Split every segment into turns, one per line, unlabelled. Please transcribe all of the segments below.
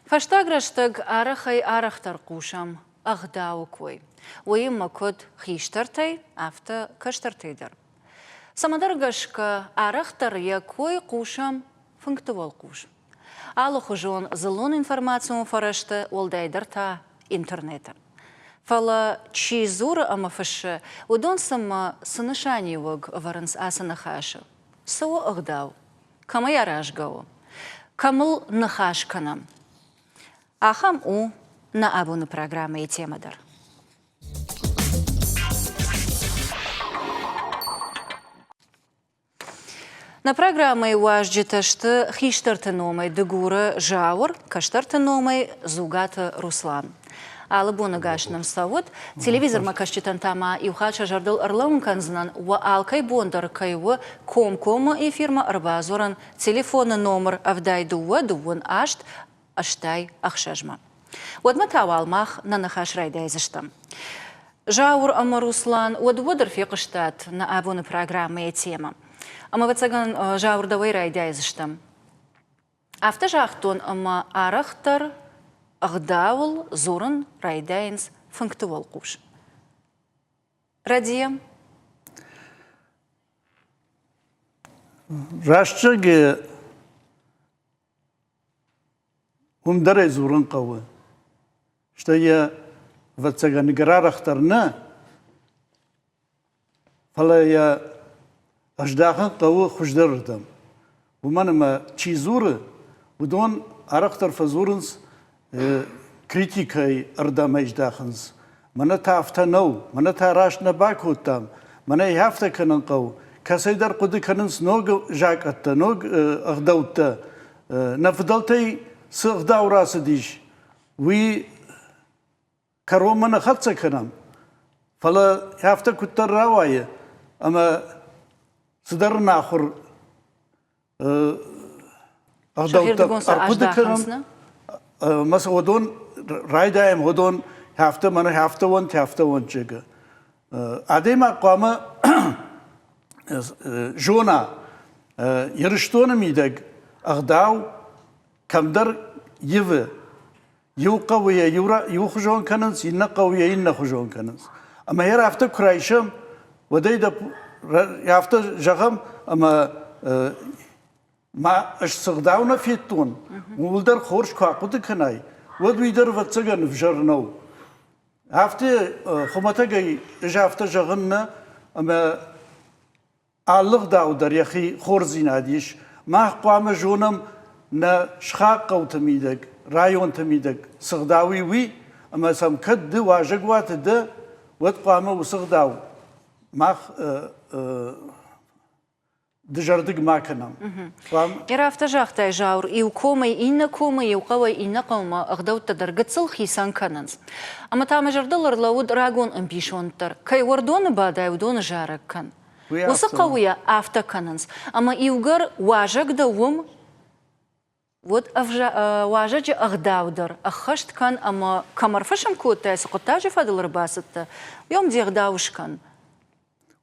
فاشتاقرشتق آرخي آرختر قوشم أغداو كوي ويما كود خيشترتي أفتا كشترتي در سمدرقشك آرختر يكوي قوشم فنكتوال قوش آلو خجون زلون информацию فرشت والدايدر تا интернета فلا чизура амафаше удон сама сынышани вог варенс асанахаша соо أغداو كما يراجعو كمل نخاش كنام Ахам на абуну программы и темадар. На программе важджита, что хиштартеномой дегура жаур, каштартеномой зугата Руслан. Алабуна гашнам савод, телевизор макашчитан тама и ухача жардал орлаун канзнан, ва алкай бондар кайва комкома и фирма арбазоран, телефонный номер авдайдуа дувон ашт, аштай ахшажма. Удматау алмах на нахаш райдайзыштам. Жаур ама Руслан удводер фиқыштат на абуны программы и тема. Ама вацаган жаур давай райдайзыштам. Афта жахтон ама арахтар ағдаул зорын райдайнс функтуал куш. Радия?
Рашчаге умдарай зурын қауы. Что я вот сега неграр ахтарна, фала я аждахан қауы хуждардам. Уманама чизуры, удон арахтар фазурынс критикай ардам аждаханс. Мана та афтанау, мана та рашна бакутам, мана и хафта канан қауы. Касайдар қуды кананс ног жакатта, ног ағдаутта. Нафдалтай سأغداو راس ديش وي كرومنا خلصة كنام فلا يافتا كتر رواية أما صدرنا آخر أغداو أرقود كنام مثلا ودون راي دايم ودون يافتا من يافتا وان جيجا عديما قامة جونا يرشتونا ميدق أغداو كمدر يو قوية يو خجون كننس إن قوية إن خجون كننس أما هي رافته كرايشم وديدا رافته جغم أما ما أشتغداونا في التون ولدر خورش كاقود كناي ودويدر واتسجن فجرنو رافته خمتا جاي رافته جغمنا أما علق داو در يخي خورزين عديش ما قام جونم نا شخاق أو تميدك رايون تميدك صغداوي وي أما سام كد واجقوات ده وتقامه وصغداو ما دجردق ما كنام.
يرافت جاختاي جاور يوكومي إن كومي يوقوي إن قوما أغدوت تدرجت خيسان كننس. أما تام جردلر لود راجون أمبيشونتر كي وردون بعدا ودون جارك كان. وسقوية أفتا كننس. أما يوجر واجق دوم вот واجج أغداودر أخشت كان أما كمرفشم كوتا سقطاج فادل رباسته يوم دي أغداوش كان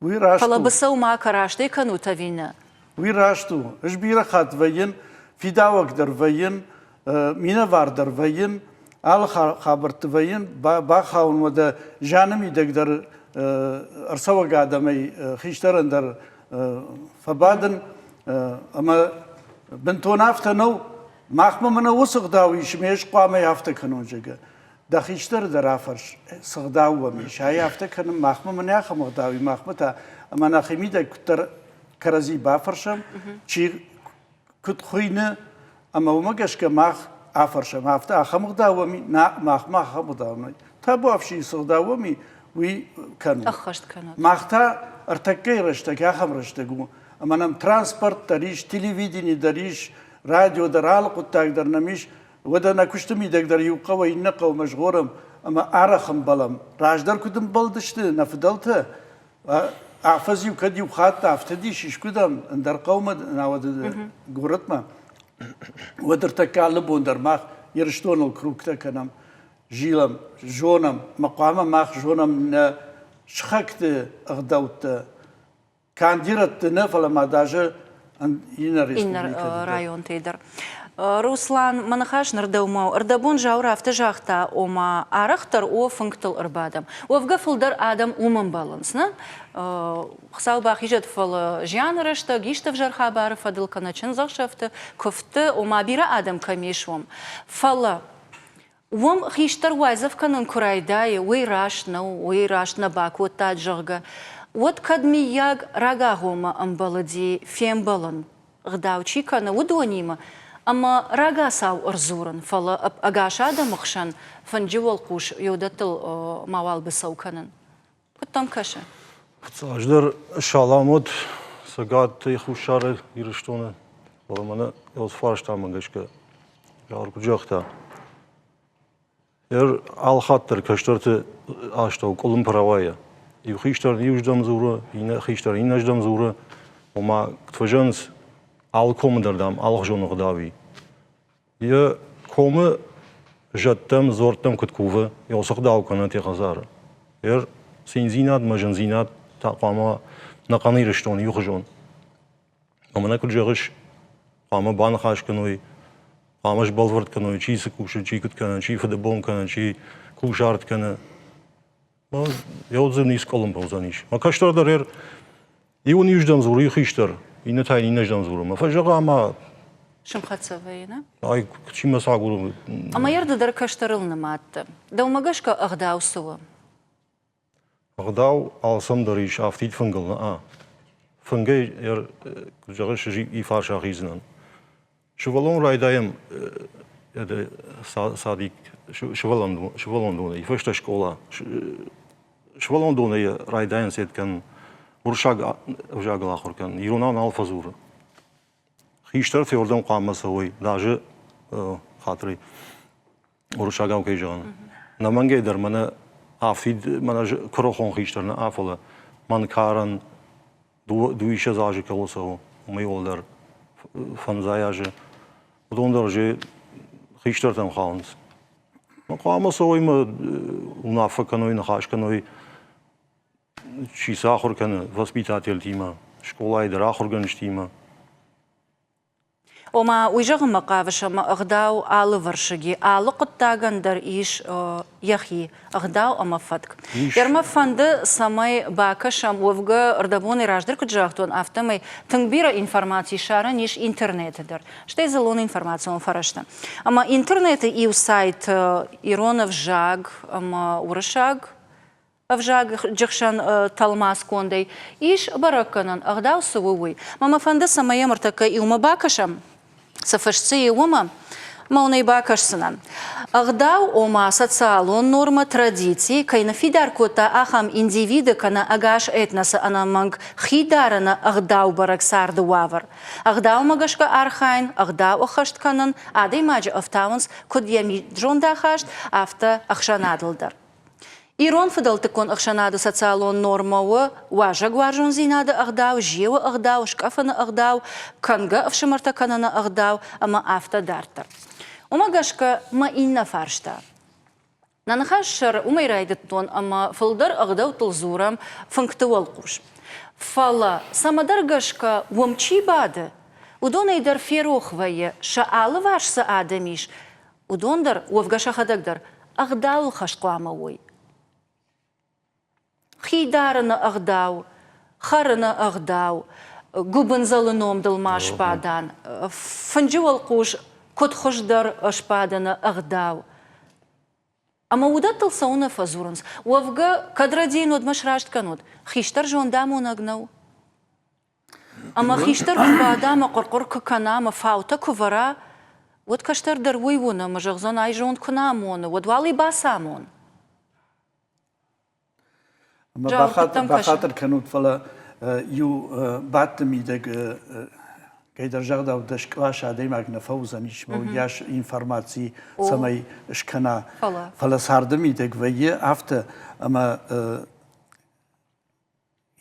فلا بسوا ما كراشتي كانوا تفينا
ويراشتو إيش بيرخات فين في داوك در فين مينا واردر فين على خبرت فين باخاون وده جانمي دقدر أرسوا قادمي خيشترن در فبعدن أما بنتو نافتنو ماخما منا وسغداويش ميش قامي هفته كنو جگه دخيشتر درافرش سغداو وميش هاي هفته كنو ماخما منا يخم غداوي ماخما تا اما ناخيمي دا كتر كرزي بافرشم چي كت خوينه اما ومگش که ماخ آفرشم هفته اخم غداومي نا ماخما اخم غداومي تا بو افشي سغداومي وي كنو
أخشت كنو
ماختا ارتكي رشتك اخم رشتكو اما نم ترانسبورت داريش تلفزيوني داريش راديو درال قطاق در نمیش وده نکشتمی دکتر یوقا این نقو مشغولم اما عرخم بالم راجدار کدوم بالدشته نفدلته عفزی و کدی و خاط افتادی شش کدام در قوم نواد گورت ما ودر تکال بوندر ماخ يرشتون الكروكتا كنام جيلم جونم مقام ماخ جونم ن شخكت أغدوت كان ديرت نفلا ما داجة
إن رايون تيدر Руслан манахаш нардаума ардабон жаура автожахта ома арахтар о функтал арбадам. Овга фулдар адам уман балансна. Хсау бахижат фал жанрашта гиштав жархабар фадыл каначин захшафта кофта ома бира адам камешвам. Фала Вом хиштар вайзав канун курайдае, уйрашна баку таджарга. Вот кадмияг рагагома амбалади фембалан. Гдаучи кана удонима. Ама рага сау арзуран, фала агашада махшан, фандживал куш, йодатыл мавал бисау канан. Потом каша.
Аждар шаламот сагат ихушары ирыштоны. Баламана яз фарштамангашка. Жар куджахта. Алхаттыр каштарты аштау колым правая. И хиштар юждам зура, и хиштар инаждам зура. Ома ктважанс алкомдардам алхжонугдави. Я коме жаттам зортам куткува, я осагдау канат ягазара. Синзинат мажанзинат тaqama нақанирштон юхжон. Амана куджагыш ама банхашканой Амаш балвард каной, чи се куша, чи кут кана, чи фадабон кана, чи кушарт кана. Я отзем не сколом паузаниш. Ма каштар дарер, и он юждам зур, и хиштар, и на тайни наждам зур. Ма фажага ама.
Шамхатсавайна.
Ай, чима сагуру.
Ама ярда дар каштарыл наматта. Да умагашка агдау сува.
Агдау алсам дариш афтит фунгал на. Фунгай куджагыш и фарша хизнан. Шувалон райдаем садик шувалон доне фешта школа шувалон доне райдаем сеткан уршаг ужагла хоркан ирунан алфазура хиштар феордам qammasaway даже хатри уршагам кежан наманге дар мана афид мана крохон хиштарна афала ман каран дуиша заже колосо мейолдар фанзаяже Onder je gisteren aan gaan. Maar kwam zo in unaf kanoi na hash kanoi. Чиса хоркана воспитатель тима, школа и дара организма.
Ома уйжагы макавышама агдау алы варшыги, алы кыттагандар иш яхи, агдау амафатк. Ярма фанды самай бакашам овга ардабоны раждыр кыджахтон автомай тыңбира информации шара ниш интернетыдыр. Штай залон информацион фарашта. Ама интернеты и сайт Иронов жаг, ама урышаг, Авжаг джахшан талмас кондей, иш бараканан агдау сувуй. Мама фанды самая мартака и ума бакашам. Сафашцы ума мауной бакашсынан. Агдау ома социалон норма традиции, кайна фидар кота ахам индивида кана агаш этнаса анаманг хидарана агдау барак сарды вавар. Агдау магашка архайн, агдау ахаштканан, адей маджа автаунс, кодьями джонда хашт, авта ахшанадылдар. Ирон фыдалтыкон ахшанады социалон нормауы, важа гваржон зинады агдау, жеуы агдау, шкафаны агдау, канга авшымарта канана агдау, ама авта дартар. Омагашка ма инна фаршта. Нанахашшар умайрайдыттон, ама фылдар агдау тылзурам функтуал куш. Фала самадаргашка вомчи бады, удонайдар ферохвае, шаалы вашса адамиш, удондар уавгаша хадагдар, агдау хашкуамауй. Хидарына агдау, харына агдау, губын залыном дылмаш падан, фанджуал куш котхождар ашпадана агдау. Ама удаттыл сауна фазуранс, уавга кадрадейн одмашрашт канут, хиштар жондаму нагнау. Ама хиштар падама коркор каканама фаута кувара, вот каштар дарвуйвуна, мажагзон айжон кунамона, вот вали басамон.
بخاطر كانت فلا يو بعتمي دق كيدر جغدا ودشكواش عدي ماغنا فوزا نيش موياش انفورماتسي سماي اشكنا فلا ساردمي دق ويه افتا اما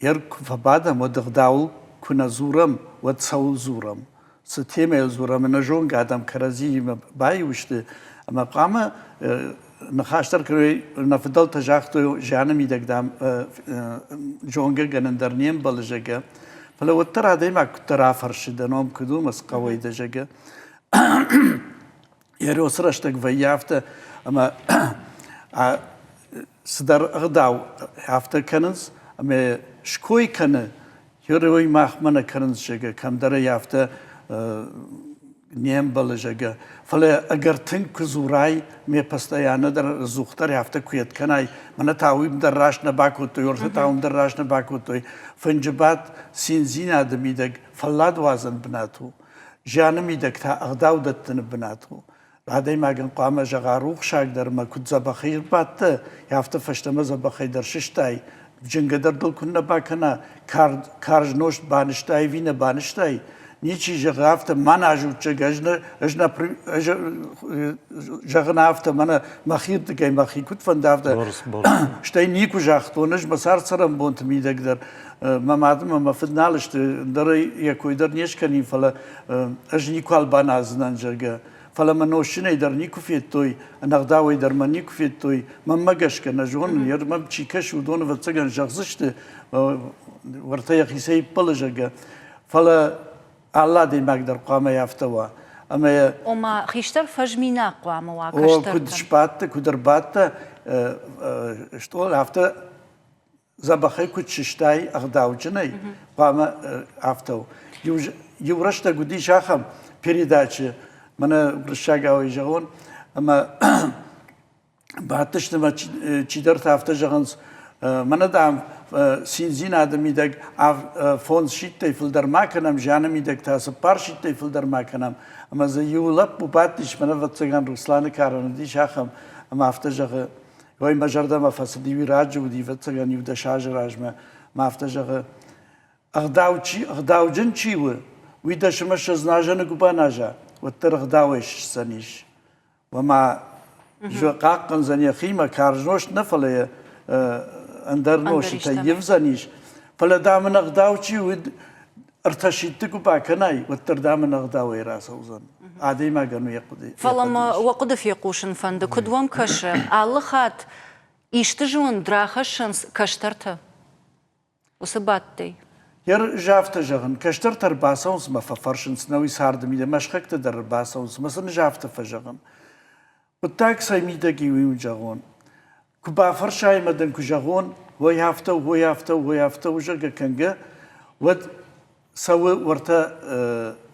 يرك فبادا مدغداول كنا زورم وتصول زورم ستيمه زورم نجون قادم كرازي باي وشت اما قامه نخاشتر که نفدال تجاختو جانمی دکدام جونگر گندرنیم بالجگه، فلو ترى دايما كترا فرشدنهم كدوم اسقوي دجگه، يرو سرشتك ويافته أما صدر أغداو هافته كنز أما شكوي كنه يروي مخمنه كنز جگه كم داره يافته نیم بله جگه فله اگر تنگ کزورای می پستایانه در زوختر هفته کویت کنای من تاویم در راش نباکو توی ورثه تاویم در راش نباکو توی فنجبات سینزین آدمی دگ فلاد وازن بناتو جانمی دگ تا اغداو دتن بناتو بعدی ماگن قام جغاروخ شاگ در ما کد زبخیر باته هفته فشتم زبخیر در ششتای جنگ در دل کن نباکنا کارج نوشت بانشتای وین بانشتای نیچی جغافت من آجود چه جغنا افت من مخیر دکای مخی کد فندافت شتای نیکو جاختونش مسار سرم بونت میدک در ما مادم ما فدنالش در یکوی در نیش کنی فلا اج نیکو البان ازنان جرگه فلا منوشنه در نیکو فیت توی نقداوی در من نیکو فیت توی من مگش کنه جون یر من چیکش و دون و تگن جغزشت ورته یخیسه پل جرگه فلا الله دي مقدر قامه يفتوى اما
وما خيشتر فجمينا قوام
او
وكشتر
كد شبات كدر بات اشتغل هفته زبخي كد ششتاي اغداو جني قامه هفتو يورشتا قدي شاخم передачи من رشاقاوي جغون اما باتش لما چيدرت هفته جغنز من دام سینزین آدمی دگ فونز شیت تیفل در ما کنم جانمی دگ تاس پار شیت تیفل در ما کنم اما زیولاب بودیش من وقتگان روسلان کاران دیش آخم اما افتجاق وای مجرد ما فسدیوی راج بودی وقتگان یود شاج راج ما افتجاق اغداو جن چی و ویدش مش از ناجن گوبا ناجا و تر اغداوش سنیش و ما جو قاقن زنی خیمه کارجنوش نفله اندر نوشی تا یفزانیش فلا دامن اغداو چی ود ارتشیتکو باکنای و تر دامن اغداوی راس اوزن عادی ما گنو یقدی
فلما وقد في قوشن فند كدوم كش الله خات يشتجون دراخشنس كشترته وسباتي
یر جافت جغن کشتر تر باسونس ما ففرشنس نوی سارد میده مشخک در باسونس مثلا جافت فجغن و تاک سایمیده گیویم جغون كوبا فرشاي مدن كجاغون ويافتا وجاغا كنجا ود سوى ورتا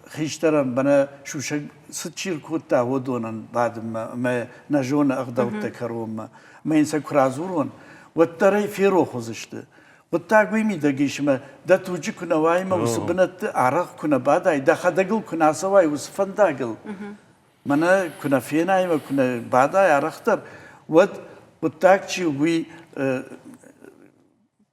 خيشترن بنا شوشك ستشير كوتا ودونن بعد ما نجون اغداو تكروم ما ينسى كرازورون والتري في روح وزشت والتاقوي مي دقيش ما دا توجي كنا وايما وسبنت عرق كنا بعد دا خدقل كنا سواي وسفن داقل منا كنا فينا ما كنا بعد عرقتر ود والتاكشي وي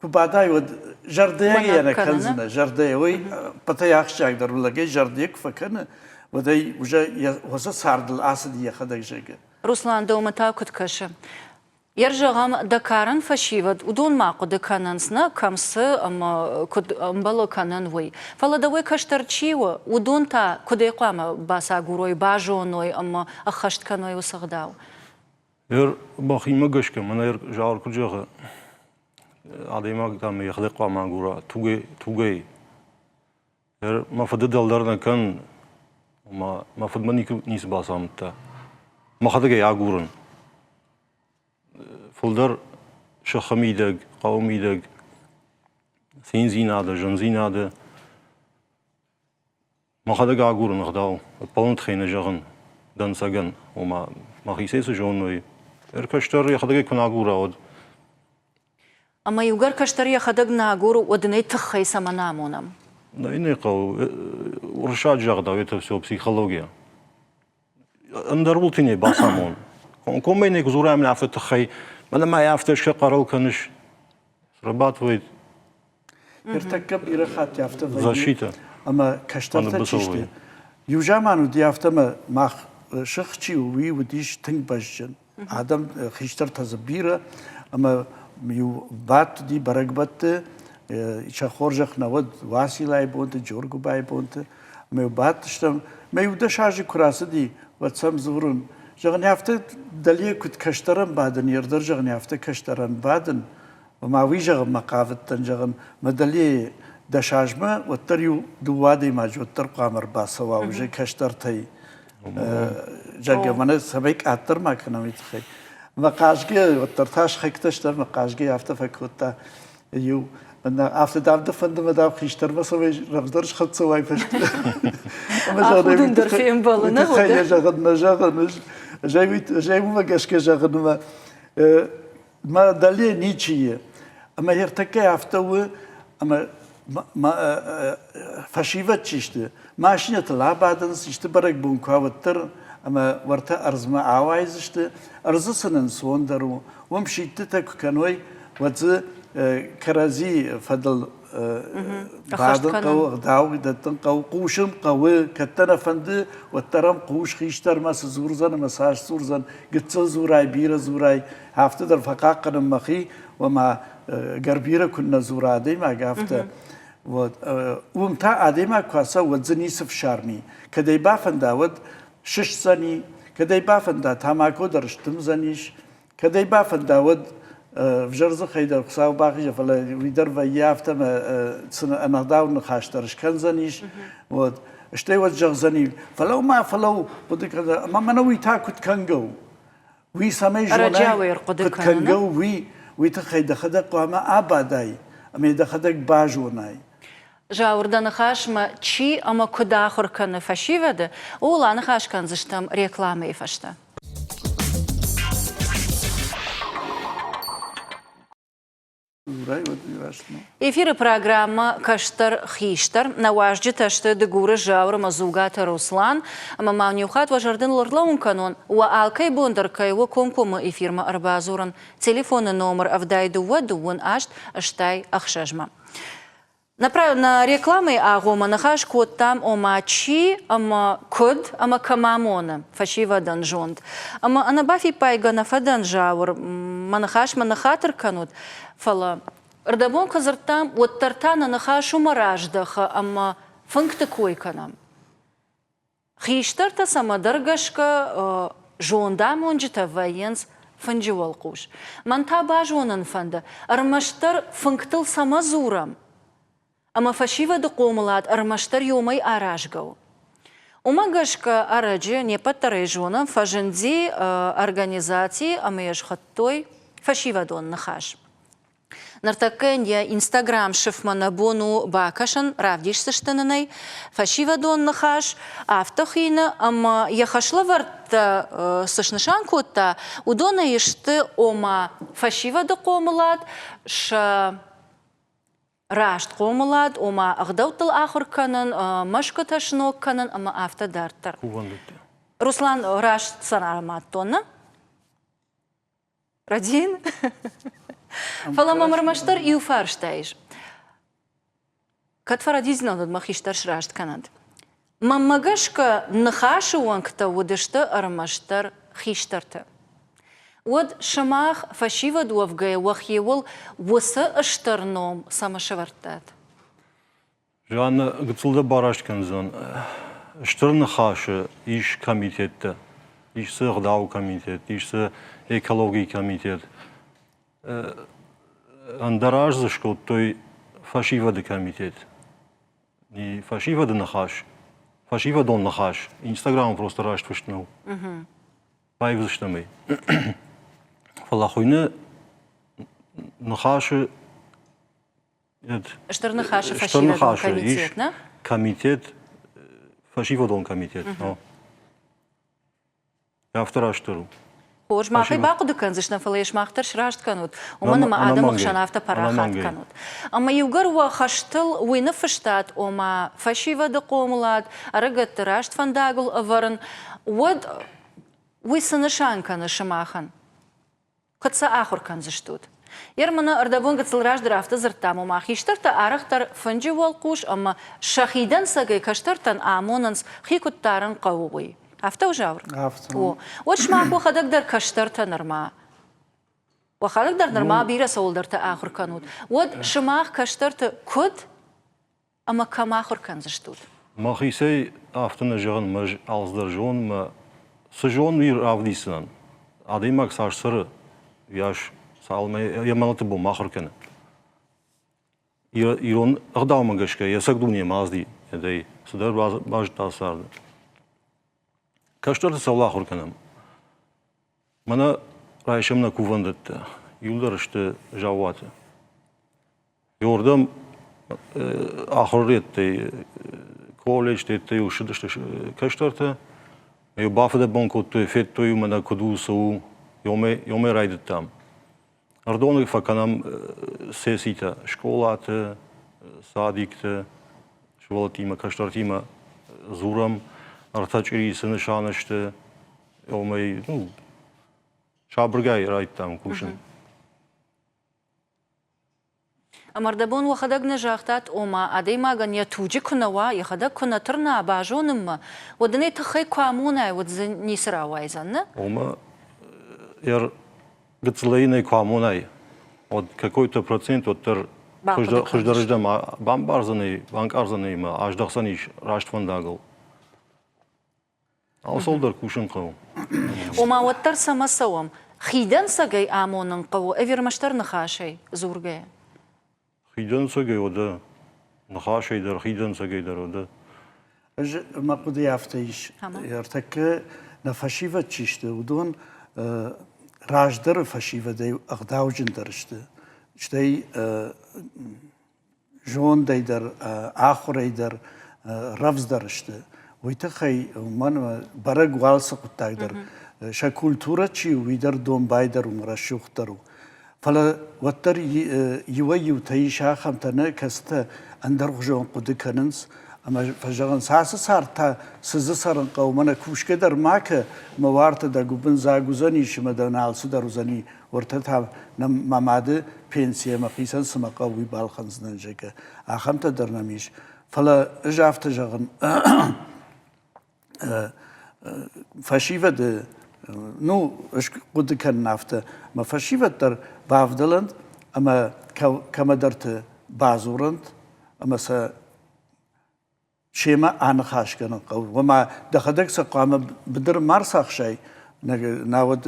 كباداي ود جرديه انا كنزنا جرديه وي بتاي اخشاك در ولا جي جرديك فكن وداي وجا وسا سارد الاسد يخدك جيك
روسلان دومتا كتكش يرجعهم دكارن فشيود ودون ما قد كاننسنا كمس اما كد امبلو كانن وي فلا دوي كشترچيو ودون تا كد يقام باسا غروي باجونوي اما اخشت كانوي وسغداو
ير باخي مگش که من ير جار کجا عديما كم يخلق ما غورا توجي ير ما فد دلدرنا كان ما فد مني نيس باسامتا ما خدك يا غورن فولدر شخميدك قوميدك سينزيناده جنزيناده ما خدك يا غورن خداو بلنت خينا جغن دن سجن ما خيسيس جونوي كشتر يخدق كناغورا ود
اما يوغر كشتر يخدق ناغور ودني تخي سمنامونم
ني قو ورشاد جغدا يتفسو بسيكولوجيا اندر بولتيني باسامون كون بينك زورا من عفت تخي ما ما يافتش قرل كنش رباط ويد
يرتكب إرخات يافته
زاشيتا
اما كشتر تشيشتي يوجامانو ديافته ما شخصي وي وديش تنك بجن آدم خيشتر تزبيره اما يو بات دي برغبت يشا خورجخ نود واسيلاي بونت جورغو باي بونت ما يو بات شتم ما يو دشاجي كراس دي واتسام زورون جغن يافته دليه كنت كشترن بعدن يردر جغن يافته كشترن بعدن وما ويجغ مقافت جغن مدليه دشاجما وتريو دوادي ماجو ترقامر باسوا وجه كشترتي جاگه من سبک اتر مکنم ایتخی مقاشگه و ترتاش خکتشتر مقاشگه افته فکرتا یو من افته دام دفندم دام خیشتر مسوی رفتارش خد سوای پشت
آخودون در فیلم بالا نه
خیلی جاگد جای مو مگشکه جاگد ما دلیل نیچیه اما هرتکه افته و اما ما فشیوت چیشته ماشینه تلا بعدن سیشته برای بونکاوتر اما ورته ارزما عوایزشته ارزسنن سون درو ومشيت تك كانوي وز كرازي فضل بعد قو داو دتن قو قوشم قو كتنا فند وترم قوش خيشتر مس زورزن مساج زورزن قت زوراي بير زوراي هفته در فقاق مخي وما غربيره كنا زورادي ما قافته ومتى عديما كاسا وزني سف شارني كدي بافن داود شش زني كدي بافن دا تاماكو درشتم زنيش كدي بافن داود فجرز خيدر قصاو باقي فلا ويدر ويافتم انا داو نخاشترش كان زنيش ود اشتي وجه زني فلو ما فلو بدك ما منوي تاكت كانجو وي سامي جونا كت كانجو وي تخيد خدق وما ابداي امي دخدق باجوناي
Жаурдан хашма чи ама куда хорканы фашивады, уланы хашкан зыштам рекламы фашта. Эфиры программа «Каштар Хиштар» на важде ташты дегуры жауры мазугата Руслан, ама мавнюхат важардын лорлаун канон, уа алкай бондаркай уа комкома эфирма арбазуран, телефонный номер авдайду вадуын ашт аштай ахшажма. На рекламы агома нахаш код там ома чи, ама код, ама камамона, фашива данжонд. Ама анабафи пайга на фадан жаур, манахаш манахатыр канут, фала. Рдабон казартам, вот тартана нахашу мараждаха, ама функты койканам. Хиштарта сама даргашка жонда монжита военс фандживал куш. Манта бажонан фанда, армаштар функтыл сама зурам. Ама фашива докомлад армаштар йомай аражгау. Умагашка араджи не патарежона фаженди организации амешхаттой фашива дон нахаш. Нартакенья Инстаграм шифмана бону бакашан равдиш сыштананай фашива дон нахаш автохина ама яхашла варта сышнышан котта удона ешты ома фашива докомлад ша راشت قوملاد وما أغدوت الآخر كانن مشكلة شنو كانن أما أفتا دارتر. روسلان راشت صنع تونا ردين فلما مرمشتر يوفارشتايش كتفر رديزنا ضد ما خيشترش راشت كانت ما مجاشك نخاشو وانكتا ودشتا أرمشتر خيشترتا ود شماخ فشيفة دوفجي وخيول وسا اشترنوم سما شورتات.
جانا قتلدا باراش كنزون اشترن خاش إيش كميتة إيش سغداو كميتة إيش س إيكولوجي كميتة اندراج زشكوت توي فشيفة دكميتة ني فشيفة دنخاش فشيفة دون نخاش إنستغرام просто راش تفشتنو بايف زشتمي فلاخوينا نخاش
اشترنا خاش فشيفة دون كميتة نا
كميتة فشيفة دون كميتة يا افتر اشترو
خوش ما في باقو دكانزش نفليش ما اخترش راشت كانوت ومن ما آدم خشان افتا براخات كانوت اما يوغر وخشتل وينفشتات وما فشيفة دقوملات ارغت راشت فانداغل افرن ود ويسنشان كان شماخن كتسا آخر كان زشتود يرمنا اردابون قتل راش درافت زرتامو ما خيشترتا ارختر فنجي والقوش اما شخيدن ساقي كشترتن آموننس خيكو تارن قووي افتا وجاور وش معكو خدق در كشترتا نرما وخلق در نرما بيرا سول درتا آخر كانود ود شماخ كشترتا كد اما كم آخر كان زشتود
ما خيسي افتنا جغن مج алздар جون ما سجون وير افديسن اديماك سارسر ياش سالما يمالت بو ماخر كن يرون اغداومغشكا يسقدوني مازدي دي سدر باج تاسار Kaçtırtı savla hurkanım. Bana rayşımla kuvandıttı. Yıllar işte javatı. Yordam ahirette колледжte училище kaçtırtı. Bafıda bankottu, fettoyu mana kudusu, yome raydı tam. Ardonuk fakanam sesita, şkolatı, sadikti, şvalatima, kaçtırtıma, zuram, artaçirisini şanıştı, yome, şabrgay raydı tam kuşun.
Амардабон вахадак нажахтат ома адей маган я туджи кунава я хадак кунатырна бажоным ма водны тхай квамуна вот за нисра вайзан
Ома, гцлейной квамунай, от какой-то процент от хождарыждам бамбарзаны, банкарзаны ма, аж 90 иш раштвандагыл. Алсолдар кушын қау.
ома оттар самасавам хидан сагай амонын қау эвермаштар нахашай зургая
Хидан сагай ода, нахашайдар, хидан сагайдар ода.
ما قد يفتيش
Tamam.
يرتك نفشيفة تشيشته ودون راجدر فشيفة دي أغداوجن درشته شتي جون ديدر آخر يدر رفز درشته ويتخي من برق والسق تقدر شكولتورة شي ويدر دوم بايدر ومرشوخ درو فلا وتر يويو تيشا خمتنا كسته أندر جون قد كننس اما فجران ساس سارتا سز سرن قومنا کوشک در ماک موارت در گوبن زاگوزنی شما در نالس در روزنی ورتها نم ماماده پنسیه مقیسن سما قوی بالخنز نجکه آخم تا در نمیش فلا اجافت جران فشیوه ده نو اش قد کن نافته ما فشیوه در بافدلند اما کم درت بازورند اما س شيما أنا خاش كنا قول وما دخدك سقام بدر مرسخ شيء ناود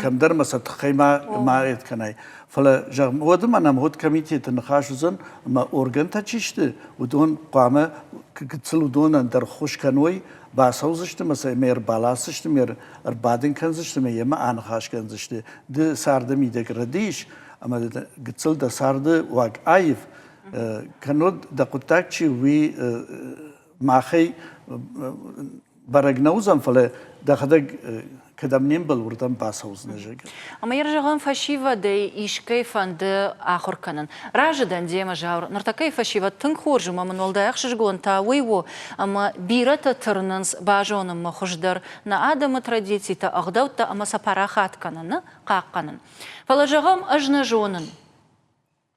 كم در مسا تخيما ما يد كناي فلا جم ودم أنا مهود كميتي تنخاش زن ما أورجن تشيشت ودون قامة كتسلو دون در خوش كنوي باسوزشت مثلا مير بالاسشت مير أربادين كنزشت ميما أنا خاش كنزشت ده سارد ميدك رديش أما كتسل ده سارد واق عايف كنود دقتاكشي وي ماخي برغنوزم فله دخدك كدم نيمبل وردم باسوز نجك
اما يرجعون فشيفة دي إيش كيف عند آخر كنن راجدان ديما جاور نرتا كيف فشيفة تنخورج ما من والدا يخشش جون تاويو اما بيرتا ترننس باجون ما خشدر نا آدم تراديتي تا أغداو تا اما سپاراخات كنن قاق كنن فلجاهم أجنا جونن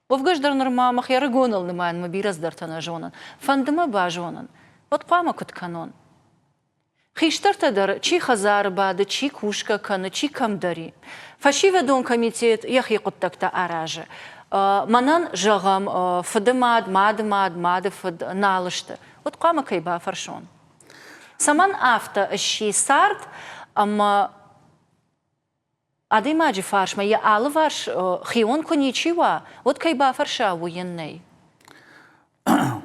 وفقشدر نرما مخيار جونل نمان ما بيرز درتنا جونن فندما باجونن وتقام كت كانون خيشترت در چی خزار بعد چی کوشka کنه چی کم داری فشیو دون کمیتیت یخی قطک تا آراج منن جغم فدماد ماد فد نالشته وتقام کی با فرشون سمن آفت الشی سارت اما ادی ماجی فارش ما یا آل فارش خیون کنی چی وا وت کی با فرشا ویننی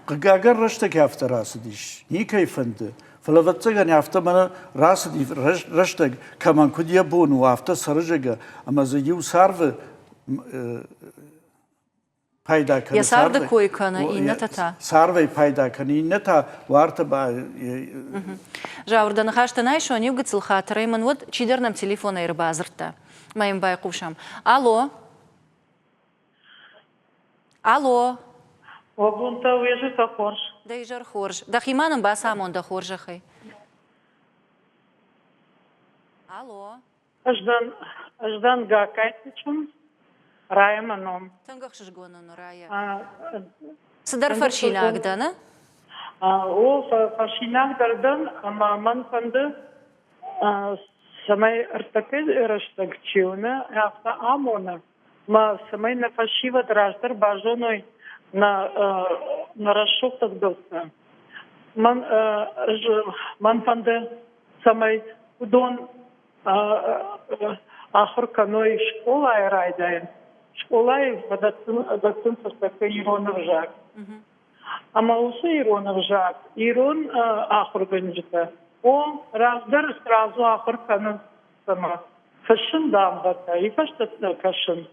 قاقر رشتك يافت راسديش هي كيفند فلا فتسجن يافت من راسدي رشتك كمان كد يبون وافت سرجة أما زيو سارف پایدا کنه
یا سارد کوی کنه این نتا
ساروی پایدا کنه این نتا وارت با
جاوردن خاشت نایشون نیو گتسل خاطره من ود چی درنم تلفن ایر بازرتا ما یم بای قوشم الو
وبنتا ويجي تخرج
ديجر خورج دخيمانم باسامون دا خورج خي الو
اجدان قاكايتشم رايا منهم
تنقخش جونن رايا صدر فرشيناك دانا
او فرشيناك دردن اما من فند سماي ارتكز ارشتك تشيونا افتا امونا ما سماي نفشيوة دراجدر باجونوي на расшуктах доста. Man fand самой удон ахор каной школа и райдаем. Школа и датун состака Иронов жак. Ама усы Иронов жак. Ирон ахор ганджита. О, раздер сразу ахырканы сама. Фашин дамгата, и фаштатна кашин.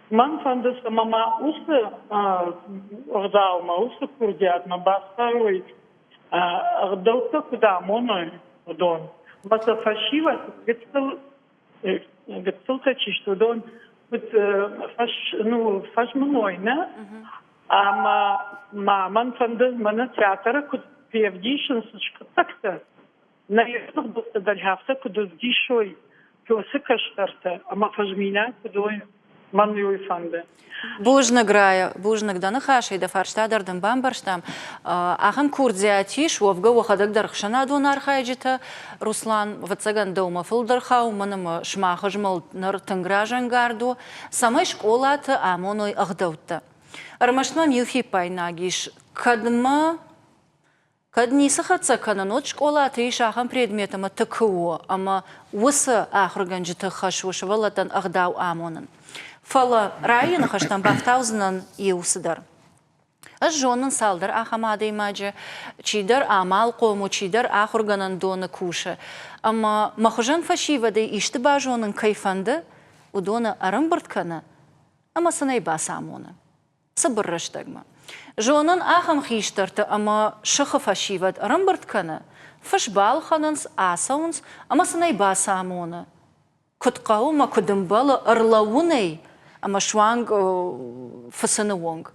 Ман фанды самама усы ырдаума, усы курдиатма, басқарой ырдаута куда моной удон. Маса фашива, гыцыл качишт удон, фаш мнойна, ман фанды мана театра, куд певдишен сышкатакта. Наверное, будто дальхавта, куда дишой, кёсы каштарта, ама фажмина, кудой манюй фанды.
Бужна грая, бужна гданы хашай да фарштадардын бамбарштам. Ахам курдзиатиш, вовга вахадак дархшана дон архайджита, Руслан вацаган дома фылдархау, манама шмахажмал нар тынгражан гарду, самай школата амоной агдаута. Армашнам юхи пайнагиш, кадма Кадни сахатса кананот школа атриша предметом ТКО, ама усы ахурганжиты хашуш валатан агдау амонын. Фала район хаштан бафтаузынан и усыдар. Жонын салдар ахамады имаджи, чидар амал кому, чидар ахурганан доны куша. Ама махужан фашивады ишты бажонын кайфанды, удоны арымбыртканы, ама санай баса амоны. Сабырраштагма. Жонын ахам хиштарты, ама шықы фашивад рымбыртканы, фашбал ханынс асаунс, ама санай баса амоны. Күтқау ма күдімбалы ырлауынай, ама шуанг фасыны онг.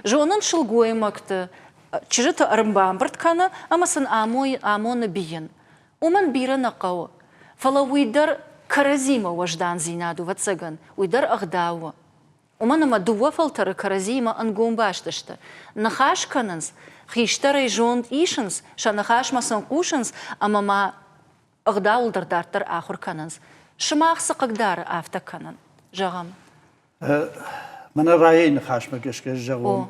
Жонын шылгуай макты, чижыты рымбамбыртканы, ама сан амоны бейін. Уман бирын ақау. Фала уйдар каразима важдан зинаду вацаган, уйдар ағдауы. Уманама дуа фалтары каразима ангум баштышты. Нахаш канынс, хиштарай жонд ишынс, ша нахаш масын кушынс, амама ағдаулдардартар ахур канынс. Шымақсы қагдары афта канын. Жағам.
Мана райын хашма кешкеш жағым.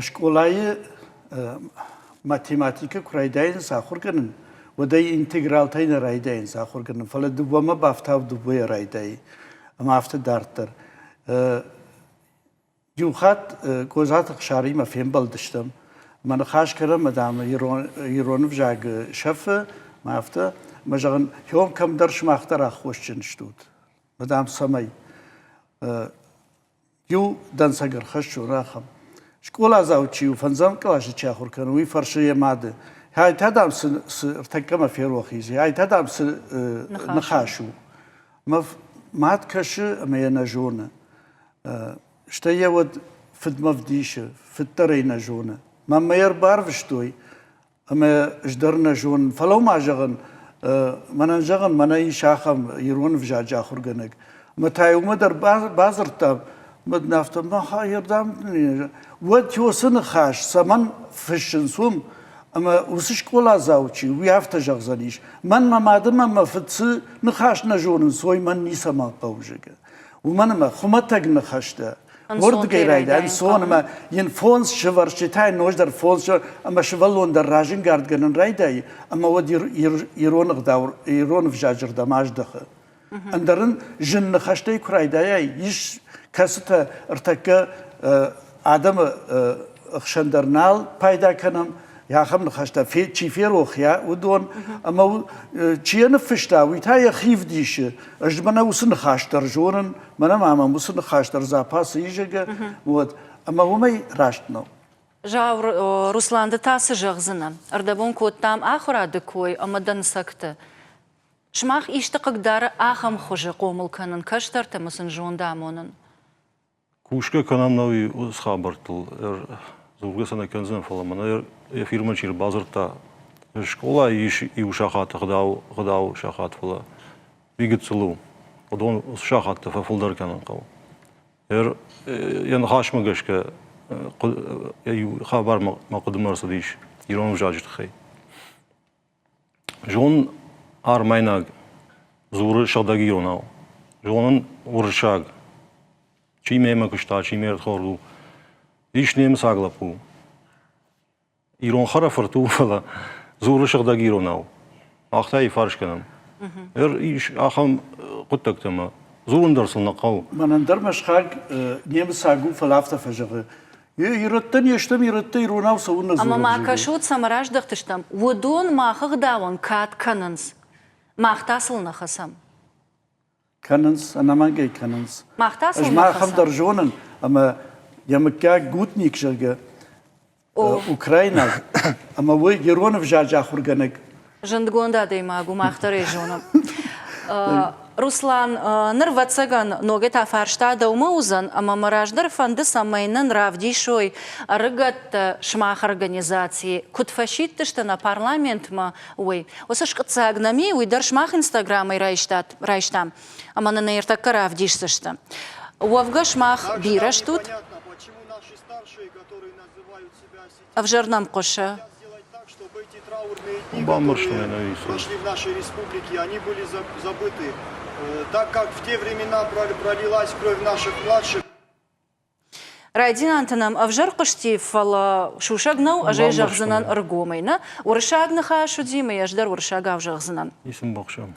Школайы математика kuraydayn sahur kanın. Oday integral tayna raydayn sahur kanın. Fala dubama baftav dubaya rayday. Ama afta dartır. Yuhat kozat xşari ma fem baldıştım. Mana xaş karam madam ironov jag şafı ma afta majağın yom kam darş maxtar axoşçın ştut. Madam samay. Yu dan sagar xşu raxam. Школа заучил, фанзам класс чахуркан, уи фаршие мады. Хай тадам с артакама ферохизи, хай тадам с нахашу. Мат каши амена жона. Что я вот фидмавдиша, фиттарейна жона. Мама яр барвштой, ама ждарна жон. Фалау мажаган, мананжаган манай шахам ирон вжа чахурганек. Матай умадар базартам. Мад нафта ما خيردام ود يوصل خاش سمن فشن سوم أما وسش كولا زاوتشي ويافت جغزانيش من ما مادم ما فتس نخاش نجون سوي من نيسا ما قوجك ومن ما خمتك نخاشته ورد غيرايد أن سون ما ين فونس شفر شتاي نوج در فونس شو أما شفلون در راجن قارد جنن رايداي أما ود يرون غداور يرون فجاجر دماج دخل أندرن جن نخاشته كرايداي يش كاستا ارتكا آدم خشندرنال پیدا کنم یا خم نخشتا چی فیروخ یا ودون اما چی نفشتا ویتا یا خیف دیشه اجمنا وسن خاشتر جورن منم اما وسن خاشتر زاپاس یجگه ود اما ومی راشتنو
جاور روسلانده تاس جغزنا اردبون کوتام آخر دکوی اما دن سکته شماخ ایشتقق داره آخم خوشه قومل کنن کشتر تمسن جون دامونن
Кушка канамнави схабартл зургасана канзан фаламана фирма чир базарта школа и ушахат гдау шахат фала бигцлу одон шахат фафулдар канан кав ян хашма гашка хабар мaqdimlar садиш ирон жажит хай жон армайнаг зуры шадаги йонау жонын уршаг Чимема кушта, чимер хорду. Иш нем саглапу. Ирон харафарту фала. Зуры шагдаги иронау. Ахтай фарш канам. Иш ахам куттактама. Зурун дарсыл нақау.
Манандар машхаг нем сагу фалафта фажагы. يرتن يشتم يرتن يروناو سوون
Ama
نزول
ma kaşut samaraj dıhtıştam. Udun mahıq davon kat kanıns. Mahtasıl naxasam.
كاننس أنا ما جاي كاننس
Mahtasıl
أجمع خم
naxasam.
درجونن أما يمكا جوتنيك شرجة أوكرانيا أما وي يرون في جاجا خورجانك
Жындгонда деймагу махтары жонам. Руслан, нырватсаган ногет афаршта даумаузан, ама мараждар фанды самайнын равдишой рыгат шмах организации. Кутфашиттышты на парламент ма, ой, осыш кыцагнами, уйдар шмах инстаграмай райштам, ама на наиртакка равдишсышты. Уавга шмах бираш тут,
Понятно, почему наши старшие, которые называют себя
а в жарнам коша.
сделать так, чтобы эти траурные дни,
Бамбаршные,
которые
наверное,
прошли в нашей республике, они были забыты. Так как в те времена пролилась кровь наших младших,
Райдин антонам авжар кышти фала шушагнау, ажай жагзынан аргомайна. Урышагнаха шудима, яждар урышага авжагзынан.
Исім бақшам.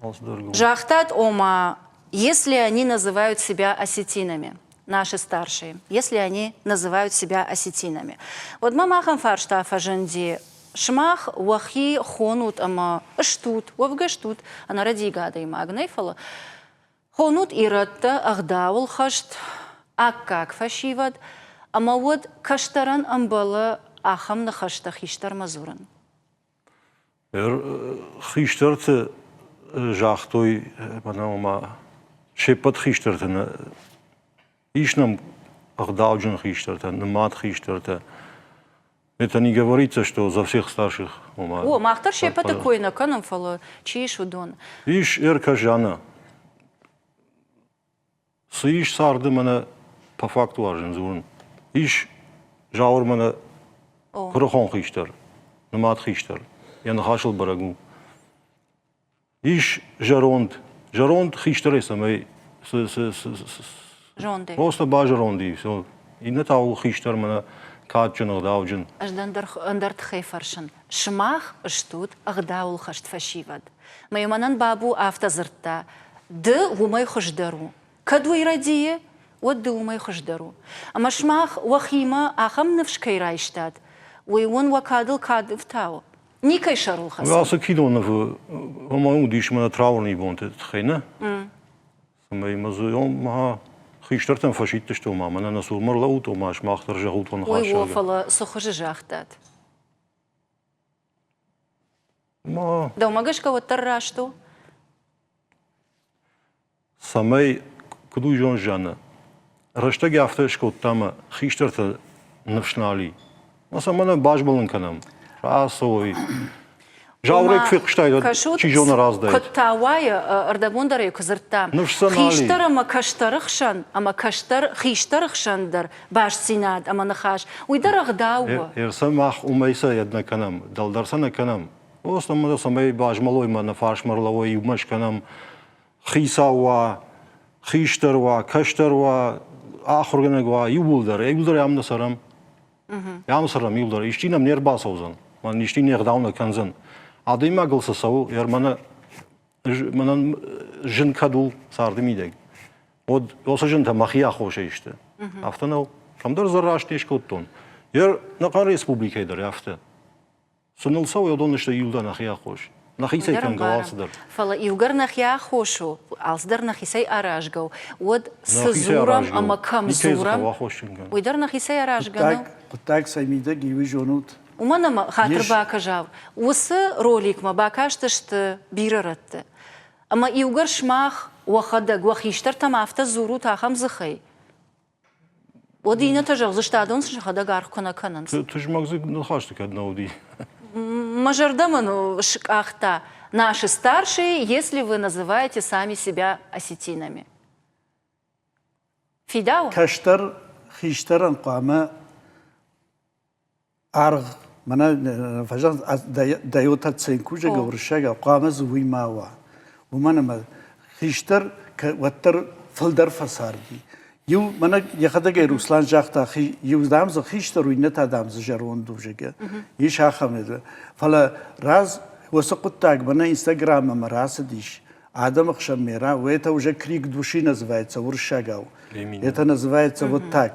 Алсыдар
Жахтат ома, если они называют себя осетинами, наши старшие, если они называют себя осетинами. Вот мамахам фаршта фаженди шмах вахи хонут ама штут, вовга штут, она ради гада и магнейфала. Хонут иратта ахдаул хашт, аккак фашивад, ама вот каштаран амбала ахам на хашта хиштар мазуран.
Хиштарты жахтой, панама, шепат хиштарты, ишнам ахдауджин хиштарты, намат хиштарты. Это не говорится, что за всех старших.
О, махтар шепа такой на канам фало, чииш удон.
Иш эркажана. Сыиш сарды мана по факту аржин зурн. Иш жаур мана крохон хиштар, намат хиштар. Я нахашил барагу. Иш жаронд хиштар самай
Жонды.
просто ба жаронди. Все. И не тау хиштар мана катчунг даужин.
Аждандар тхейфаршан. Шмах штут ахдаул хашт фашивад. Майоманан бабу автозыртта. Ды умай хождару. Каду ирадие, вот ды умай хождару. Ама шмах вахима ахам навшкай райштад. Уйон вакадл кадв тау. Никай шарул хасан.
Als ik hier nog een die is met een trouwen niet woont, het geen. Maar zo, maar gisteren een fasciste stom, maar dan zo maar laut, maar ik mag er zo goed van
Ой,
gaan.
вофала сухожи жахтат.
Maar
Да умагашка вот таррашту.
самай куду жон жана. Рашта гafte шкот там gisteren навшнали. Maar samen baas ballen kanam. Расой. Жаурек фикштайд, чижон раздает.
Каттавая ардабондаре кызыртта.
Ну, что нали?
Хиштар ама каштарыхшан, ама каштар хиштарыхшандар баш синад, ама нахаш. Уйдар ахдауа.
Ерсамах умайса една канам, далдарсана канам. Остамада самай баш малой мана фарш марлавой умаш канам. Хисауа, хиштарва, каштарва, ахурганагва, юбулдар ямна сарам. Ям сарам юбулдар. Иштинам нербас озан. Man is niet meer down kan zijn. Adem maar gels zo, man jin kadu sardım ideg. O jin ta magia hoş işte. Hafta no, kamdar zarraş teş kotton. Yer ne kadar respublikaydır hafta. Sunulsa o yoldan işte yılda magia hoş. Nahise kan gavasıdır.
Фала иугар нахя хошу, алсдар нахисей аражгау. Вот сызурам ама камзурам. Уйдар нахисей аражгау.
так самида гиви жонут.
Уманама хатыр бакажав. Усы ролик ма бакаштышты бирарытты. Ама иугар шмах уахадаг уахиштар тамафта зуру тахам зыхай. Одина тажав зыштадон шахадаг архкона кананс.
Ты ж мог нахашты одна уди.
Мажардаману шкахта. Наши старшие, если вы называете сами себя осетинами. Фидау?
Каштар хиштаран қама арг мана фажан дайота ценкужа гавршага қама зуи мава. ومن خیشتر که وتر فلدر فساردی. یو من یخداگه روسلان جاختا خی یو دامز خیشتر روی نتا دامز جرون دوجگه. یش آخامده. فلا راز وسقط تاگ من اینستاگرام مراس دیش. آدم خشم میرا و ایتا وجه کریک دوشی نزواید سوور شگاو. ایتا نزواید سوور تاگ.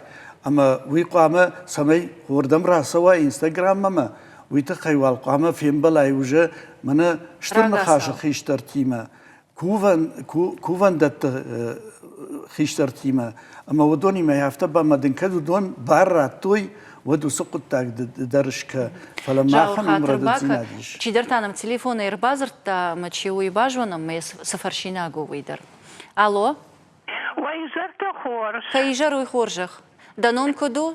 أما ويقامة سمي وردم راسوا إنستغرام ماما ويتخي والقامة فين بلا يوجا من شترنا خاش خيشتر تيما كوفن دت خيشتر تيما أما ودوني ما يفتبا ما دنكدو دون بارا توي ودو سقط تاك درشك فلما خن مرد زيناديش
چی درتانم تليفون إربازر تا ما تشيوي باجونم ما سفرشينا جو ويدر ألو
ويزرت خورش
خيجر ويخورجخ دانون كدو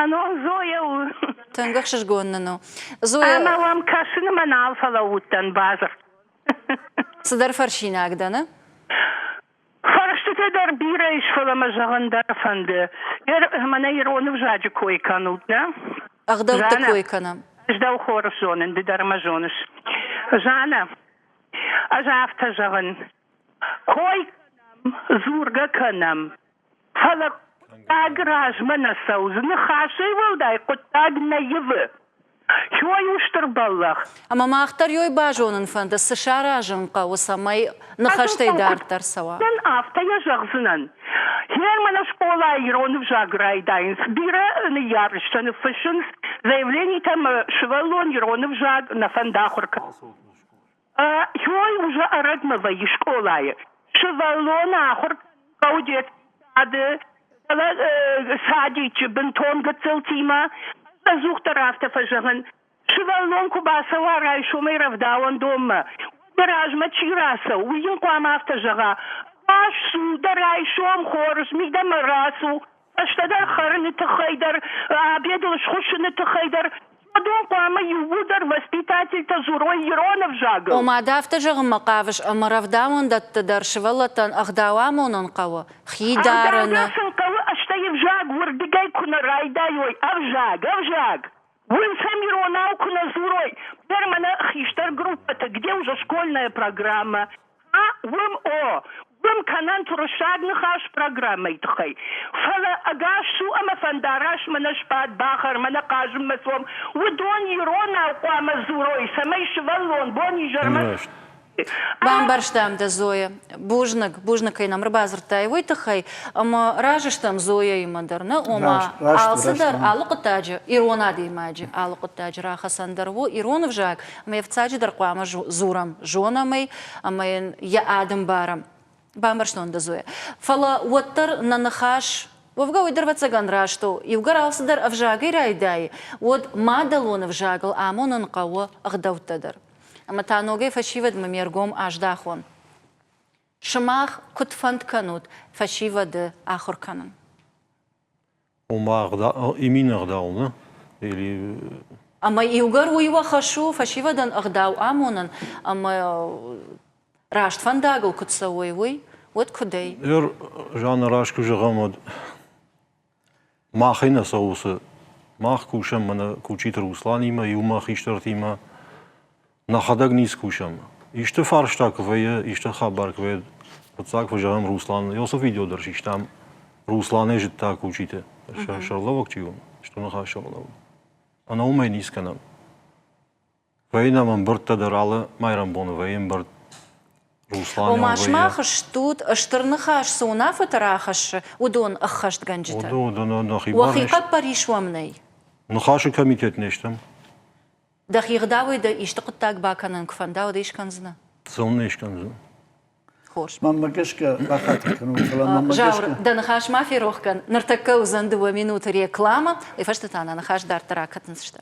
منو زويا
تنقخش قولنا
أما
زويا
وام كاسن من عالفة لوتن بازر
صدر فرشيناك دانا
فرشت تدر بيريش فلما جغن درفند من يرون وجاج كوي كانوتنا
أغدو
زانا.
تكوي كنم
اجدو خورش زونن دي درمجونش جانا أجافت جغن كوي كنم زورغا كنم فلا تاج من السوز نخاشي ولداي قطاق نيف شو يشتر بالله
أما ما أختار يوي باجونن فند السشارة جنقا وسماي نخشتي دار ترسوا
Den afta ya jagzınan. Her mana школа Иронов жаграй дайнс. Бира на ярыштаны фышын. Заявление там швалон Иронов жаг на фандахурка. Хой уже арагмова и школа. Швалон ахур каудет ады. Садич бентон гацелтима. Зухтар афта фажаган. Швалон кубаса варай шумей равдаун дома. Даражма чираса, уйин куам автожага. Ашу, дарай шом хорус, мигдам расу. Аштадар харны тахайдар, обедал шхушны тахайдар. Адон куама ювудар воспитатель тазурой Иронов жагал.
وما دافت جغم مقافش أما رفداون دت در شغلتن أخداوامون قوة خيدارن
Аштаев жаг, вурдигай куна райдайой, авжаг. Вы сами Ронау куна зурой. Бермана хиштар группа-то, где уже школьная программа? Вым канан турушадных аж программой тхай. Фала агашу ама фандараш мана шпат бахар мана кажем масом. Удон Ронау куама зурой, самай швалон, бони жарма.
Бамбарштам да Зоя, бужнак и нам рбазр тайвой тахай, ама ражештам Зоя и мадерна, ома алсадар алуqtaja, Ирона деймаджи, алуqtaja рахасандарву, Иронов жаг, ама евцаджи дарқуама зурам, жонамай, ама я адам барам. Бамбарштон да Зоя. Фала уаттар на нахаш, Вовга уйдервацаган рашту, и угар алсадар авжагай райдай, вот мадалон авжагал, амонан қауы ағдавтадар. أما تانوجي فشيفد مميرجوم أجداخون شماخ كت فند كنوت فشيفد آخر كنن
وما أغدا إيمين أغداونا اللي
أما يوجر ويوا خشو فشيفدن أغداو آمونن أما راشت فنداغو كت سوي وي ود كدي
جان راشكو جغمد ما خينا صوص ما خكوشم من كوشيت روسلاني ما يوما خيشترتيما نخداق نيس كوشم إشته فارشتاك ويا إشته خبرك ويا بتصاق وجهم روسلان يوصف فيديو درش إشتام روسلان جتا كوشيته شغله وقت يوم إشته نخاش شغله أنا وما نيس كنام وينا من برت تدرالة ما يرمبون وين برت روسلان
وما شماخش توت اشترنخاش سونافة تراخش ودون أخشت جنجتا وخيقات باريش ومني
نخاش كميتات نشتم
دقيق داوي دا يشتقطاق باكنن كفنداو دا يشكنزنا
زون يشكنزن
خوش
ماما كشكا باخاتك كانوا فلا
جاور دا نخاش ما في روح كان نرتكو زندو минуты реклама и фаштатана нахаш дар таракат нсшта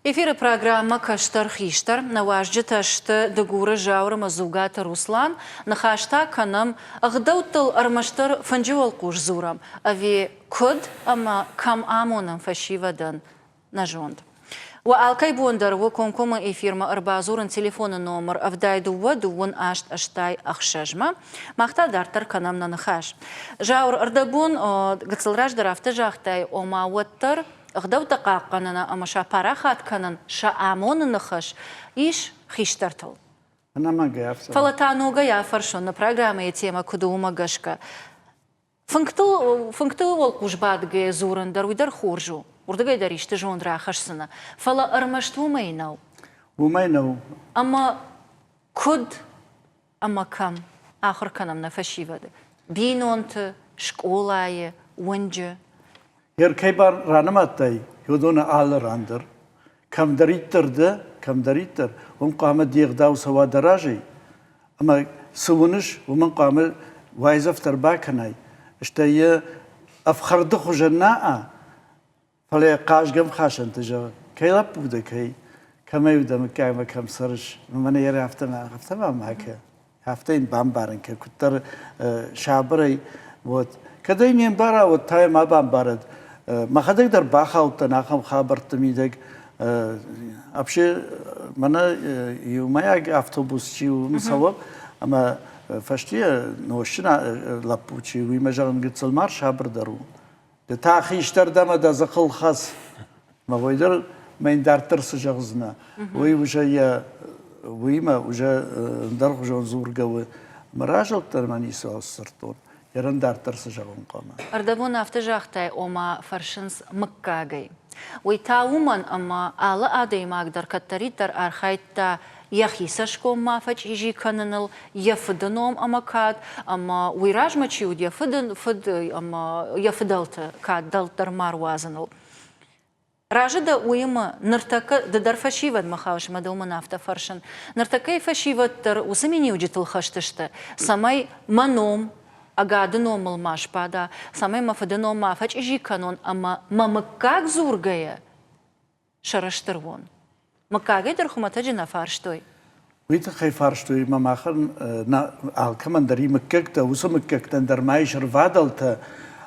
Эфир программа «Каштар-Хиштар» на важджета шта дагура жаура мазугата Руслан на хашта канам агдаутал армаштар фандживал куш зурам, ави код ама кам амонам фашивадан на жонд. وألقي بوندر وكم إفيرما أربعزورن تليفون نمر أفدايدو ودون أشت أشتاي أخشجما مختا دارتر كنامنا نخاش جاور أردبون قتل راج درافت جاختاي وما وتر أخدو تقاقنا أما شا باراخات كنن شا آمون نخش إيش خيشترتل
أنا ما جاف
فلتانو جاي فرشون на программе тема кудума гашка فنكتو والقوش بعد جاي زورن در ويدر خورجو وردقاي داريش تجون راخش سنة فلا أرمشتو مينو
ومينو
أما كد ama kam ahır kanam na faşivadı. Binontu, şkolayı, önce.
Her kaybar ranamattay, yodona ağlı randır. Kam darittir. Onun kâme diğdav sava darajı. Ama sıvınış, onun kâme vayzaftar bakanay. İşte ya afkardı hujanna'a. Fale kaşgam kaşan tecavü. Kaylap buda kay. Kama yuda mekâme kam sarış. Mene yere hafta ma maka. Haftayın bambarın ka. Kuttar şabiray. Kadayım bara ve tayım bambarad. ما خدك در باخاوت ناخم خبرت میدگ ابشه من یومایگ اتوبوس چیو مسواب اما فشتیه نوشنا لپوچی وی مجرم گتسل مارش خبر درو ده تاخیشتر دم ده زخل خاص ما ویدر من در ترس جغزنا وی وجه وی ما وجه در خجون زور جو مراجل ترمانی سال سرطون yarın dertlerse javun kama.
Ardabun hafta jahtay oma farşins mıkkagay. Uytauman ama ala aday magdar kattaritar arhaytta yahisa şkom mafaç iji kananıl yafıdanom ama kad ama uyrajmaçı ud yafıdan fıd ama yafıdaltı kad daltar marwazanıl. Ражда уйма нартака дар фашиват махауш мадалма нафта фаршин. Нартакай фашиват тар усамини уджитыл хаштышты. Самай маном агадыном мылмаш пада, самай мафадыном мафач ижи канон, ама мамыккак зургая шараштырвон. Мыккагай дырхуматаджи на фарштой.
Уйта хай фарштой мамахар на алкаман дари мыккакта, уса мыккактан дар майшар вадалта,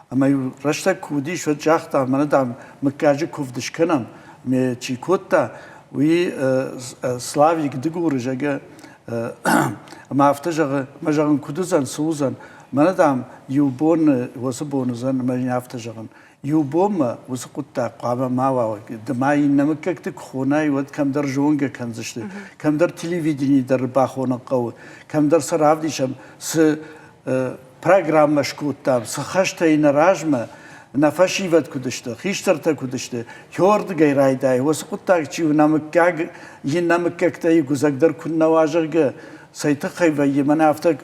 ама рашта куди шо жахта, мана дам мыккажи ковдышканам, ме чикотта, уи славик дыгуры жага, ама автажага, мажаган кудузан, суузан, mana dam yubon wasa bonuzan mani aftajagan yubom wasa kutta qaba mawa dmai namakak tik khonai wad kam dar jonga kanzishti kam dar televideni dar baxona qaw kam dar saravdisham s program mashkutta s khashta in rajma nafashivat kudishti khishtarta kudishti yord gayrayday wasa kutta chi namakak yin namakak tay guzagdar kunna wajirga sayta khayva yemana aftak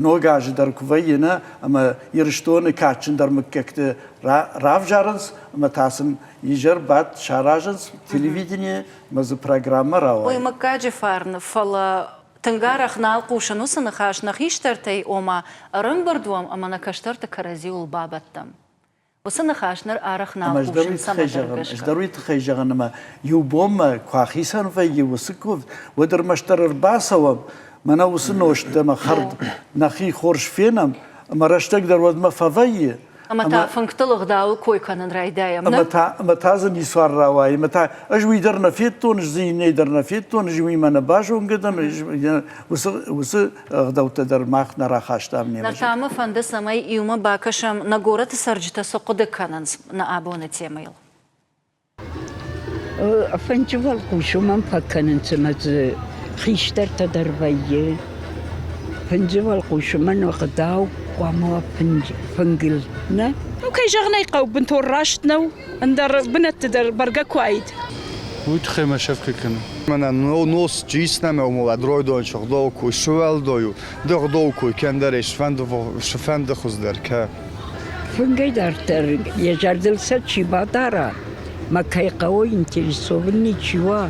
نوگاج در کویه اما یرشتون کاتچن در مککت رافجارنس اما تاسم یجر بعد شاراجنس تلویزیونی مز پروگرام راوی.
وی مکاج فارن فلا تنگارخ نالقوشنو سنخاش نخیشترتی اما رنبردوام اما نکشترت کرازیول بابتم. وسنخاشنر آرخ نالقوشن سمجرگش.
اشدروی تخیجان اما یوبوم کاخیسان وی وسکوف ودر مشتر باسوام. من اوسنوش دم خرد نخی خورش فینم اما رشتک در ود مفاویه
اما تا فنکتلوغ داو کوی کنن رایدایم نه
اما تازه نیسوار راوی اما تا اجوی در نفیتون زینی در نفیتون اجوی من باشون گدن وس غدوت در ماخ نراخاشتام نیمه
نرتام فنده سمای ایوم باکشم نگورت سرجتا سقود کننز نا آبونه تیمیل
فنجوال قوشومم فکنن سمز خیشتر تدربیه فنجوال قوشومن وقداو قاموا فنجل نه
اوكي جغني قو بنتو راشتنو اندر بنت در برقا كوايد
ويتخيم شفككن من نوس جيسنم ومو دروي دو شغدو كو شوال دويو دغدو كو كندرش فند خزدر ك
فنجي دارتر يجردل سچي بادارا ما كاي قوي انتي سوبني تشوا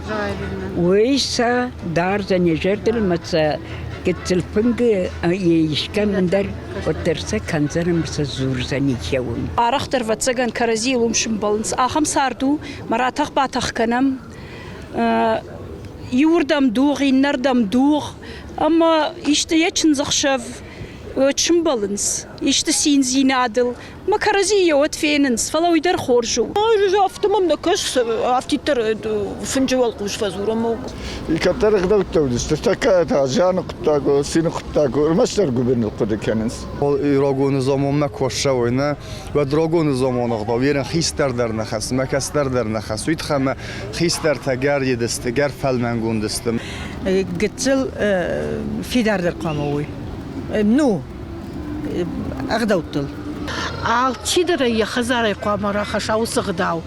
ويسا دار زنجردل متى قلت الفنج يشكم من در وترسا كنزرم بس زور زني يوم
ارختر فتسجن كرزيل ومشمبلنس اخم ساردو مراتخ باتخ كنم يوردم دوغي نردم دوغ اما يشتيچن زخشف تشمبلنس يشتسين زينادل ما كرزي يوت فيننس فلو يدر خورجو
افتمم نكش افتيتر فنجوال قوش فزورم
الكتر غدوت تودس تتكا جان قطاغو سين قطاغو ماستر گوبن قد كننس راغو نظام ما کوشوينا و دراغو نظام نقدا ويرن خيستر در نخس مكستر در نخس ويت خما خيستر تگر يدستگر فلمنگون دستم
قتل في دار القاموي منو اغدوتل تیدره یه خزاره قامرا خشاو سغداو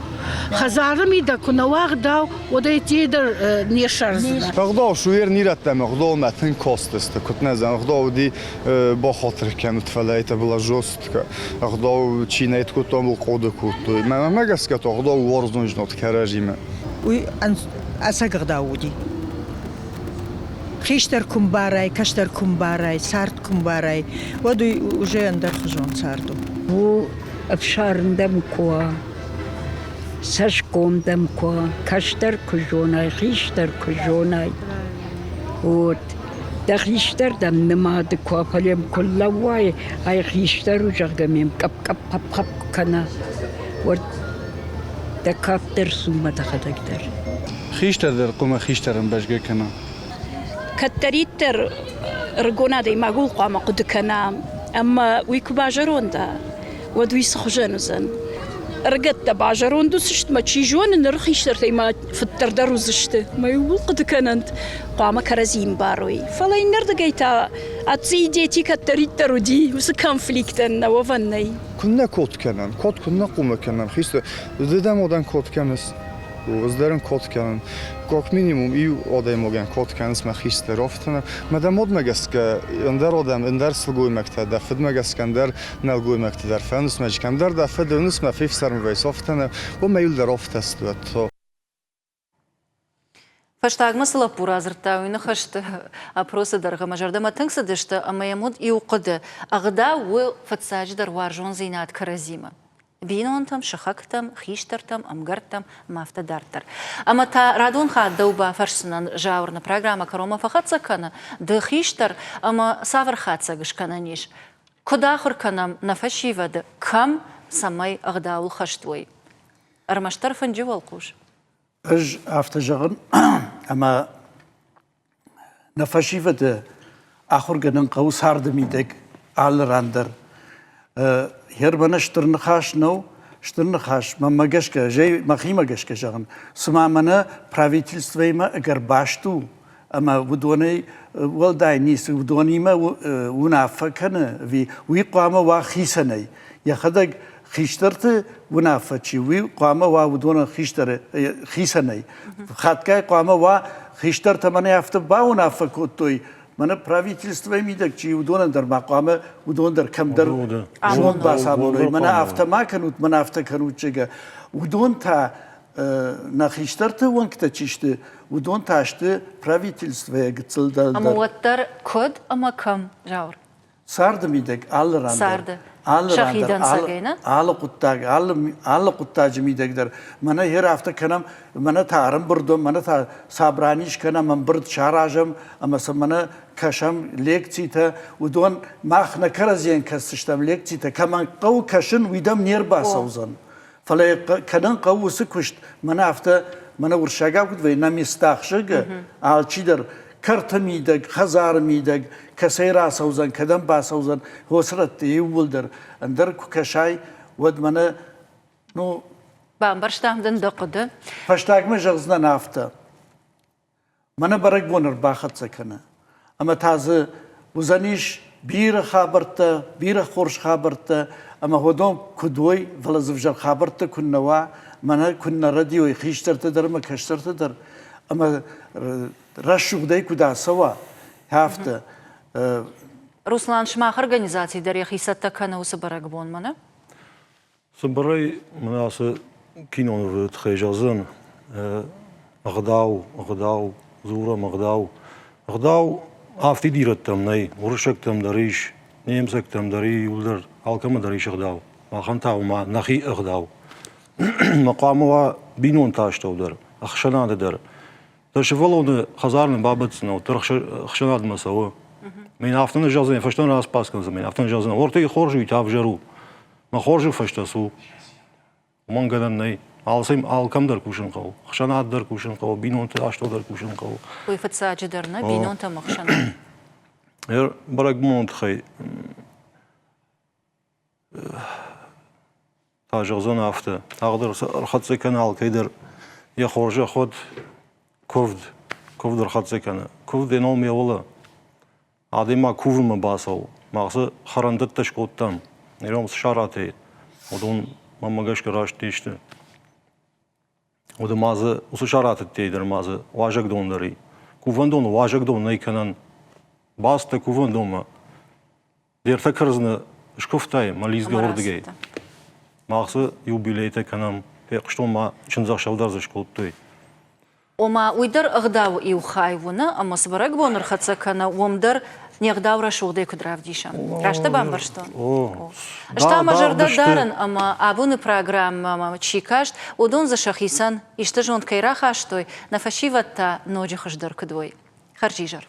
خزارمی دا کنه واغداو و دا تیدر نیشرزنه
اغدا شویر نیرتم اغدا متن کاست است کت نزن اغدا دی با خاطر کنت فلایت بلا جست که اغدا چینیت کتام القود کت من مگس کت اغدا وارزون جنات کراجیمه
وی اساق داودی خیشتر کمبارای کشتر کمبارای سارت کمبارای و دوی وجه اندر خزون ساردو
و افشارندم کوا سشکومدم کوا کشتر کجونای خیشتر کجونای و دخیشتر دم نماد کوا پلیم کل وای ای خیشتر و جغمیم کپ کپ کپ کپ کنا و دکافتر سومه دخدکتر
خیشتر در قوم خیشترم بجگه کنه
كتريتر رجونا دي معقول قام قد كنا أما ويكو باجرون دا ودوي سخجانوزن رجعت باجرون دوسشت ما تشيجون نرخي شرتي ما في التردر وزشت ما يقول قد كننت قام كرزين باروي فلا ينرد جيتا أتصيديتي كتريتر ودي وس كونفليكتن وفني
كنا كود كنن كود كنا قوم كنن خيست ددم odam kod kennes özlerin kod kenen как минимум и odam ogan kod kennes ma khister oftana madam odmagaska under odam under slgoymakta da fidmagaska under nalgoymakta der fans majkandar da fidunus ma fifsarm veis oftana bu mayul der oftast to
Фаштаг масла пура зртауина хашты опросы дарга мажардама тыңсы дышты амаямуд и уқыды ағда уы фатсадждар варжон зейнат каразима. Бинонтам, шахактам, хиштартам, амгартам, мафтадартар. Ама та радун хадда уба фарсынан жаурна программа карома фахатса кана, да хиштар, ама савар хатса гышкана ниш. Кудахур канам нафашивады, кам самай ағда ул хаштуй. Армаштар фанджи валкуш.
أج أفتجعن أما نفشيفة آخر جنن قوس هارد ميدك على راندر هربنا شترنخاش نو شترنخاش ما مجش كجاي ما خي مجش كجعن سمع منا правительство ما أجر باشتو أما ودوني والداي نيس ودوني ما ونافكنا في ويقامة واخيسني ياخدك خيشترت ونافتشي وي قامة ودون خيشتر خيسني خاتكاي قامة خيشترت من يافت با ونافكوتوي من правительство ميدك شي ودون در مقامة ودون در كم در جون باسامونوي من افت ما كانوت من افت كانوت شيء ودون تا نخيشترت وانكتا تشيشت ودون تاشت правительство يقتل در
أما وتر كود أما كم جاور
سارد ميدك على راندر
سارد شهيدان ساقينا
على قطاج ميدك در من هر هفته کنم من تارم بردم من تا صبرانيش کنم من برد شاراجم اما من کشم لکتیتا ودون ماخ نکرزین کستشتم لکتیتا کمان قو کشن ویدم نیر باسوزن فلا کنن قو سکشت من هفته من ورشاگا بود و نمیستاخشگ آلچی در کرت میدگ خزار میدگ کسی را سوزن کدام با سوزن حسرت یولدر اندر کشای ود من نو
بامبرشتام دن دقده
فشتاگ مجزنا نافته من برگ بونر باخت سکنه اما تازه وزنیش بیر خبرته بیر خورش خبرته اما هدوم کدوی ولازفجر خبرته کنوا من کن ردیوی خیشترت در ما کشترت در اما رشوق دای کدا سوا هفته
Руслан шмах организации дарья хисатта кана усабарагбон мана?
Собирай مناسب كينون في تخيجازن أغداو زورا أغداو أفتي ديرتم ناي ورشكتم دريش نيمسكتم دري ولدر هالكم دريش أغداو ما خنتاو ما نخي أغداو مقاموا بينون تاشتو در أخشنا در تشوفلون خزارن بابتنا ترخشنا مسوا من أفتنا جازين فشتنا راس باسكن زمين أفتنا جازين ورتي خورجو يتافجرو ما خورجو فشتسو ومن قدن ناي عالسيم عالكم در كوشن قو خشنا در كوشن قو بينون تاشتو در كوشن قو
ويفت ساجدرنا بينون تمخشنا
هر برق مونت خي تاجغزون أفته أقدر رخت سكن كيدر يخرج خود كوفد رخت سكن كوفد نومي ولا عادي ما كوفد ما باسو ما خرندت تشقوتم اليوم شاراتي Odun mamagash karash tishte. Oda mazı usuşarat teydir mazı vajak donları. Kuvandon vajak donları kanan basta kuvandoma. Derta kırzını şkuftay malizge ordigay. Mağsı юбилейте канам пекштома чынзах шалдарзыш колттой.
Ома уйдар агдау и ухайвуна, ама сварак бонар хацакана умдар нягдавра шугдай кудравдишам. Кашта бамбарштон. Ашта мажарда даран, ама абуны программа чикашт, удон за шахисан, ишта жон кайра хаштой, на фашиватта ноджи хаждар кудвой. Харжижар.